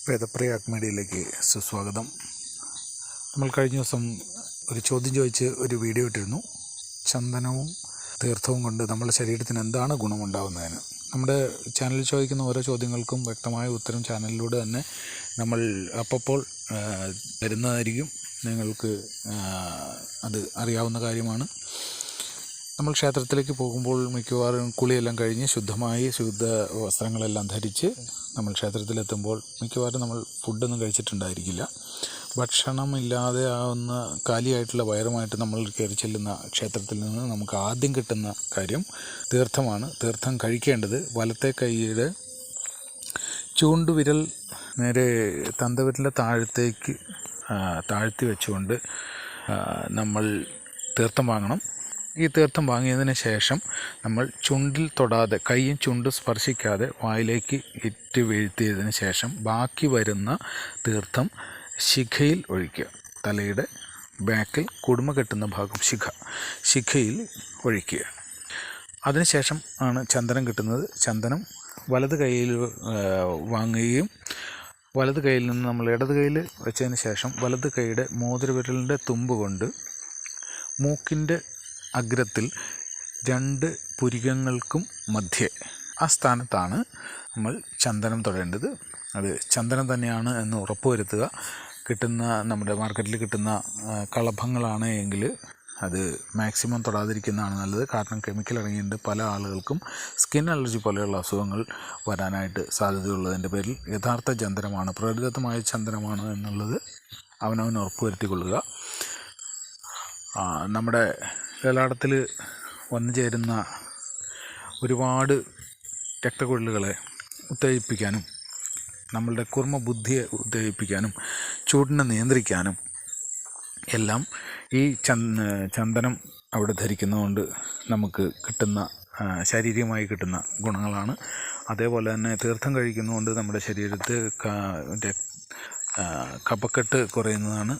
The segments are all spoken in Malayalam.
വേദപ്രിയ മീഡിയയിലേക്ക് സുസ്വാഗതം. നമ്മൾ കഴിഞ്ഞ ദിവസം ഒരു ചോദ്യം ചോദിച്ച് ഒരു വീഡിയോ ഇട്ടിരുന്നു. ചന്ദനവും തീർത്ഥവും കൊണ്ട് നമ്മുടെ ശരീരത്തിന് എന്താണ് ഗുണമുണ്ടാകുന്നതിന്. നമ്മുടെ ചാനലിൽ ചോദിക്കുന്ന ഓരോ ചോദ്യങ്ങൾക്കും വ്യക്തമായ ഉത്തരം ചാനലിലൂടെ തന്നെ നമ്മൾ അപ്പോൾ തരുന്നതായിരിക്കും. നിങ്ങൾക്ക് അത് അറിയാവുന്ന കാര്യമാണ്. നമ്മൾ ക്ഷേത്രത്തിലേക്ക് പോകുമ്പോൾ മിക്കവാറും കുളിയെല്ലാം കഴിഞ്ഞ് ശുദ്ധ വസ്ത്രങ്ങളെല്ലാം ധരിച്ച് നമ്മൾ ക്ഷേത്രത്തിലെത്തുമ്പോൾ മിക്കവാറും നമ്മൾ ഫുഡൊന്നും കഴിച്ചിട്ടുണ്ടായിരിക്കില്ല. ഭക്ഷണമില്ലാതെ ആവുന്ന കാലിയായിട്ടുള്ള വയറുമായിട്ട് നമ്മൾ കയറി ചെല്ലുന്ന ക്ഷേത്രത്തിൽ നിന്ന് നമുക്ക് ആദ്യം കിട്ടുന്ന കാര്യം തീർത്ഥമാണ്. തീർത്ഥം കഴിക്കേണ്ടത് വലത്തെ കൈയുടെ ചൂണ്ടുവിരൽ നേരെ തന്തവിരലിൻ്റെ താഴത്തേക്ക് താഴ്ത്തി വെച്ചുകൊണ്ട് നമ്മൾ തീർത്ഥം വാങ്ങണം. ഈ തീർത്ഥം വാങ്ങിയതിന് ശേഷം നമ്മൾ ചുണ്ടിൽ തൊടാതെ, കൈയും ചുണ്ടും സ്പർശിക്കാതെ വായിലേക്ക് ഇറ്റ് വീഴ്ത്തിയതിന് ശേഷം ബാക്കി വരുന്ന തീർത്ഥം ശിഖയിൽ ഒഴിക്കുക. തലയുടെ ബാക്കിൽ കുടുമ കെട്ടുന്ന ഭാഗം ശിഖയിൽ ഒഴിക്കുക. അതിനുശേഷം ആണ് ചന്ദനം കിട്ടുന്നത്. ചന്ദനം വലത് കൈയിൽ വാങ്ങുകയും വലത് കൈയിൽ നിന്ന് നമ്മൾ ഇടത് കൈയിൽ വെച്ചതിന് ശേഷം വലത് കൈയുടെ മോതിരവിരലിൻ്റെ തുമ്പ് കൊണ്ട് മൂക്കിൻ്റെ അഗ്രത്തിൽ 2 പുരികങ്ങൾക്കും മധ്യേ ആ സ്ഥാനത്താണ് നമ്മൾ ചന്ദനം തൊടേണ്ടത്. അത് ചന്ദനം തന്നെയാണ് എന്ന് ഉറപ്പുവരുത്തുക. നമ്മുടെ മാർക്കറ്റിൽ കിട്ടുന്ന കളഭങ്ങളാണ് എങ്കിൽ അത് മാക്സിമം തൊടാതിരിക്കുന്നതാണ് നല്ലത്. കാരണം കെമിക്കൽ അടങ്ങിയിട്ട് പല ആളുകൾക്കും സ്കിൻ അലർജി പോലെയുള്ള അസുഖങ്ങൾ വരാനായിട്ട് സാധ്യതയുള്ളതിൻ്റെ പേരിൽ യഥാർത്ഥ ചന്ദനമാണ്, പ്രകൃതിദത്തമായ ചന്ദനമാണ് എന്നുള്ളത് അവനവൻ ഉറപ്പുവരുത്തിക്കൊള്ളുക. നമ്മുടെ ലലാടത്തിൽ വന്നു ചേരുന്ന ഒരുപാട് രക്തക്കുഴലുകളെ ഉത്തേജിപ്പിക്കാനും നമ്മളുടെ കുർമ്മ ബുദ്ധിയെ ഉത്തേജിപ്പിക്കാനും ചൂടിനെ നിയന്ത്രിക്കാനും എല്ലാം ഈ ചന്ദനം അവിടെ ധരിക്കുന്നതുകൊണ്ട് നമുക്ക് കിട്ടുന്ന ശാരീരികമായി കിട്ടുന്ന ഗുണങ്ങളാണ്. അതേപോലെ തന്നെ തീർത്ഥം കഴിക്കുന്നതുകൊണ്ട് നമ്മുടെ ശരീരത്തിൽ കഫക്കെട്ട് കുറയുന്നതാണ്.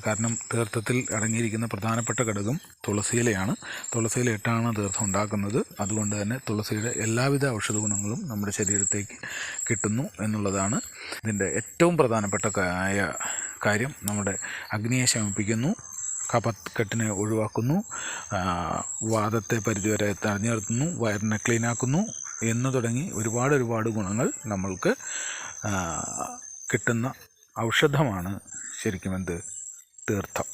കാരണം തീർത്ഥത്തിൽ അടങ്ങിയിരിക്കുന്ന പ്രധാനപ്പെട്ട ഘടകം തുളസിയിലയാണ്. തുളസിയില ഇട്ടാണ് തീർത്ഥം ഉണ്ടാക്കുന്നത്. അതുകൊണ്ട് തന്നെ തുളസിയുടെ എല്ലാവിധ ഔഷധ ഗുണങ്ങളും നമ്മുടെ ശരീരത്തേക്ക് കിട്ടുന്നു എന്നുള്ളതാണ് ഇതിൻ്റെ ഏറ്റവും പ്രധാനപ്പെട്ട കാര്യം. നമ്മുടെ അഗ്നിയെ ശമിപ്പിക്കുന്നു, കഫക്കെട്ടിനെ ഒഴിവാക്കുന്നു, വാദത്തെ പരിധിവരെ തടഞ്ഞു നിർത്തുന്നു, വയറിനെ ക്ലീനാക്കുന്നു എന്ന് തുടങ്ങി ഒരുപാട് ഗുണങ്ങൾ നമ്മൾക്ക് കിട്ടുന്ന ഔഷധമാണ് ശരിക്കും തീർത്ഥം.